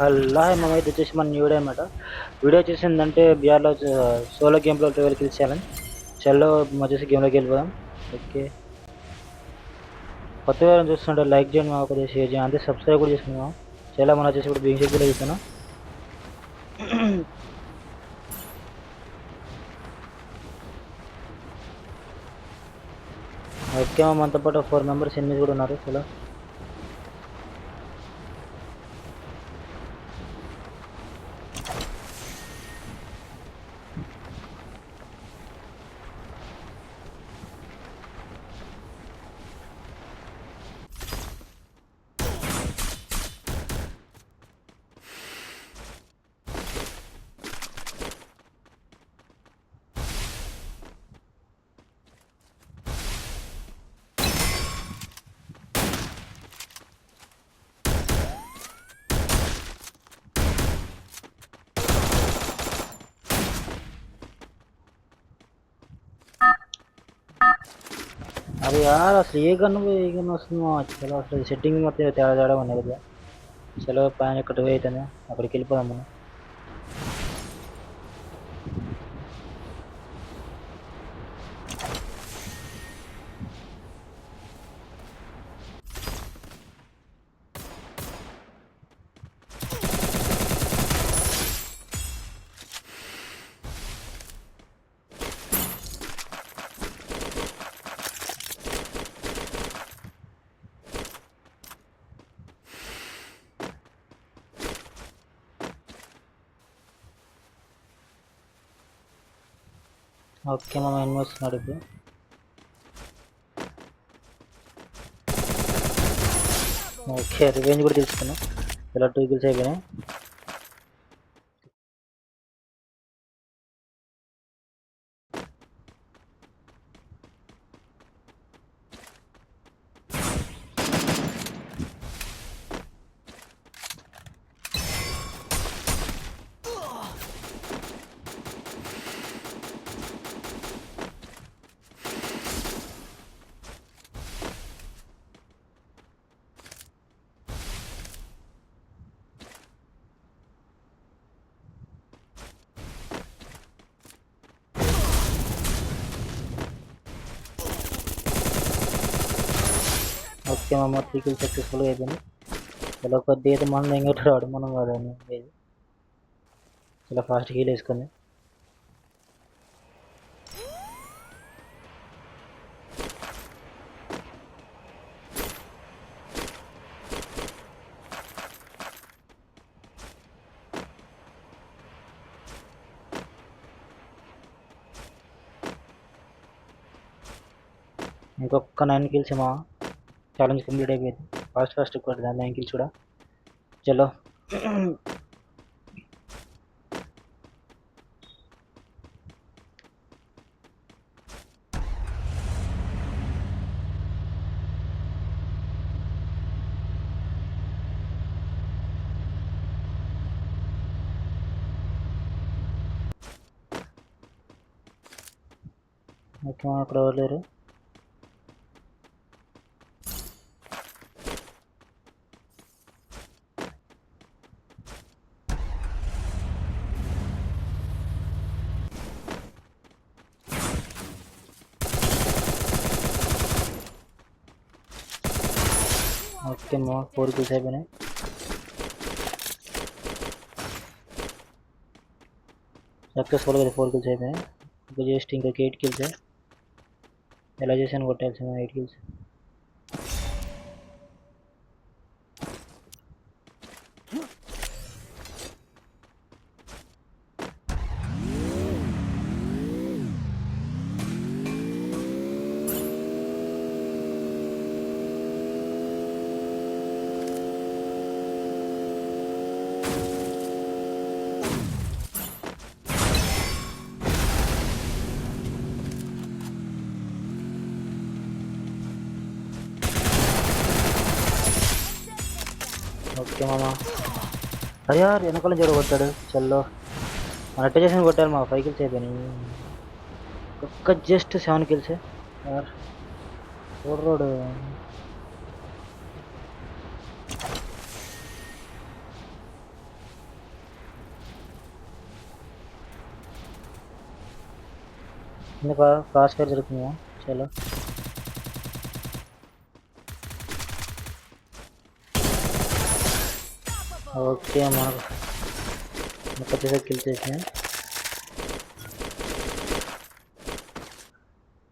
అలా మేమైతే వచ్చేసి మన న్యూ డే అనమాట. వీడియో వచ్చేసిందంటే బీఆర్లో సోలో గేమ్లో 12 కిల్స్ ఛాలెంజ్. చల్లో వచ్చేసి గేమ్లోకి వెళ్ళిపోదాం. ఓకే, కొత్త వారిని చూస్తుంటే లైక్ చేయండి, మా కొద్దిగా షేర్ చేయండి, అంతే సబ్స్క్రైబ్ కూడా చేసుకున్నాం. చాలా మనం వచ్చేసి ఇప్పుడు బీయింగ్ షెడ్యూల్ చూస్తాను. ఓకే, మనతో పాటు 4 మెంబర్స్ ఎనిమిది కూడా ఉన్నారు. చలో అది యార్ అసలు ఏ గన్ వస్తుందో చలో అసలు సెట్టింగ్ మొత్తం తేడా తేడా ఉన్నాయి కదా. చలో పైన ఎక్కడ అవుతుంది, అక్కడికి వెళ్ళిపోదాం మనం. ఓకే, మనం ఎన్ని వస్తున్నాడు ఇప్పుడు. ఓకే, రివెంజ్ కూడా తీసుకున్నాం. ఇలా 2 కిల్స్ అయిపోయినాయి. ఓకే, మా 3 కిల్స్ సక్సెస్ఫుల్గా అయిపోయింది. ఇలా కొద్దిగా అయితే మనం ఎంగేట్ రాడు, మనం కాదని లేదు. చాలా ఫాస్ట్ హీల్ వేసుకుంది. ఇంకొక 9 కిల్స్ మా ఛాలెంజ్ కంప్లీట్ అయిపోయింది. ఫాస్ట్ కొట్టింది 9 కిల్స్ కూడా. చలో ఓకే, అక్కడ ఎవరు లేరు. ఓకే మా 4 కిల్స్ అయిపోయినాయి. సక్సెస్ఫుల్గా 4 కిల్స్ అయిపోయినాయి. ఇంకా జస్ట్ ఇంకొక 8 కిల్స్. ఎలా చేశాను కొట్టాల్సిన 8 కిల్స్. ఓకే మామా, అరే యార్ వెనకాల జోడ కొట్టాడు. చల్లో మన అట్ట చేసిన కొట్టారు మా 5 కిల్స్ అయిపోయినాయి. ఒక్క జస్ట్ 7 కిల్స్ యార్. రోడ్ ఇంకా క్రాస్ ఫైర్ జరుగుతుందా? చలో ఓకే మనకు వచ్చేసరికి కిల్ చేసినాయి.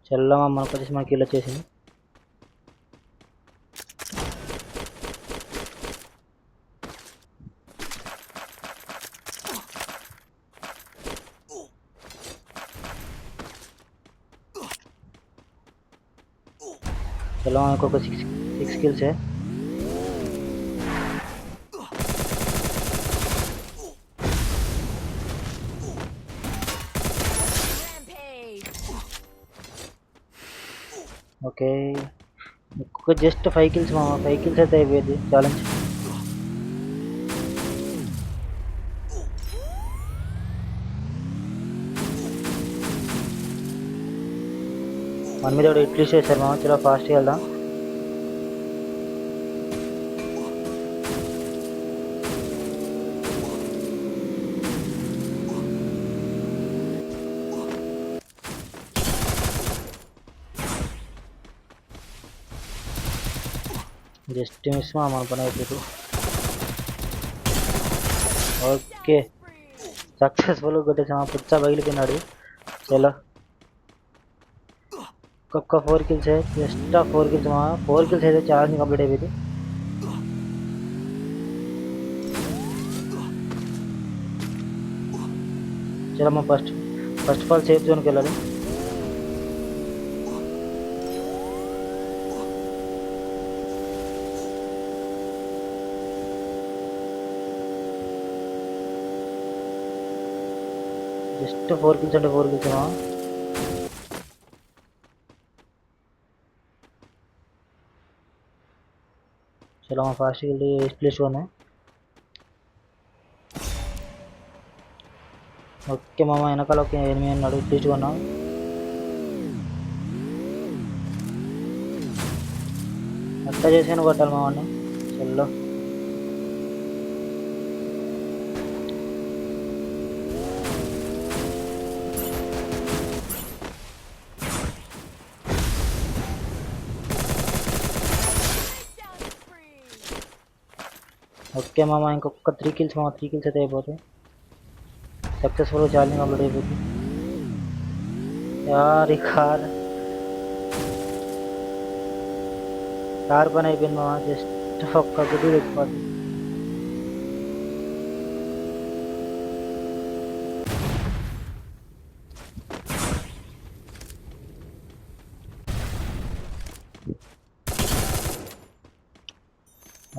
చల్లమా మనకు వచ్చేసి మనకి కిల్ వచ్చేసింది. चलो हमको को 6 किल्स है. ఓకే ఇంకొక జస్ట్ 5 కిల్స్ మామ. 5 కిల్స్ అయితే అయిపోయింది ఛాలెంజ్. మన మీద కూడా ఇట్లీస్ట్ చేశారు మామ. చలో ఫాస్ట్గా వెళ్దాం. జస్ట్ మిస్ మా మన పని అయిపోతుంది. ఓకే సక్సెస్ఫుల్గా కొట్టేసామా. పుచ్చ పగిలిపోయినాడు. చలో ఒక్క 4 కిల్స్ జస్ట్ 4 కిల్స్ మా. 4 కిల్స్ అయితే ఛాలెంజ్ కంప్లీట్ అయిపోయింది. చలో మా ఫస్ట్ ఆఫ్ ఆల్ సేఫ్ జోన్కి వెళ్ళాలి. జస్ట్ 4 కిల్స్ అంటే 4 కిల్స్ మా. చలో మా ఫాస్ట్గా వెళ్ళి ప్లేస్ కొన్నా. ఓకే మామ వెనకాల ఒక ఎనిమిది అన్నాడు. ప్లేస్ కొన్నా. అట్లా చేసాను కొట్టాలి మామని. చల్లో ఓకే మామ ఇంకొక 3 కిల్స్ మామ. 3 కిల్స్ అయితే అయిపోతాయి. సక్సెస్ఫుల్గా ఛాలెంజ్ కంప్లీట్ అయిపోతుంది. యార్ ఈ కార్ పని అయిపోయింది మామ. జస్ట్ ఒక్క గుడ్డు ఎక్కువ.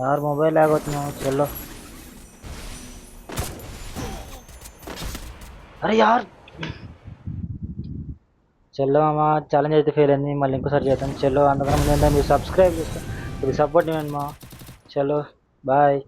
यार मोबाइल लैग होता है. चलो अरे यार चलो मामा ఛాలెంజ్ అయితే ఫెయిల్ అయింది. మళ్ళీ ఇంకోసారి చేద్దాం. చలో అందుకని మీరు సబ్స్క్రైబ్ చేసుకోండి. ఇది సపోర్ట్ ఇవ్వండి మా. చలో బాయ్.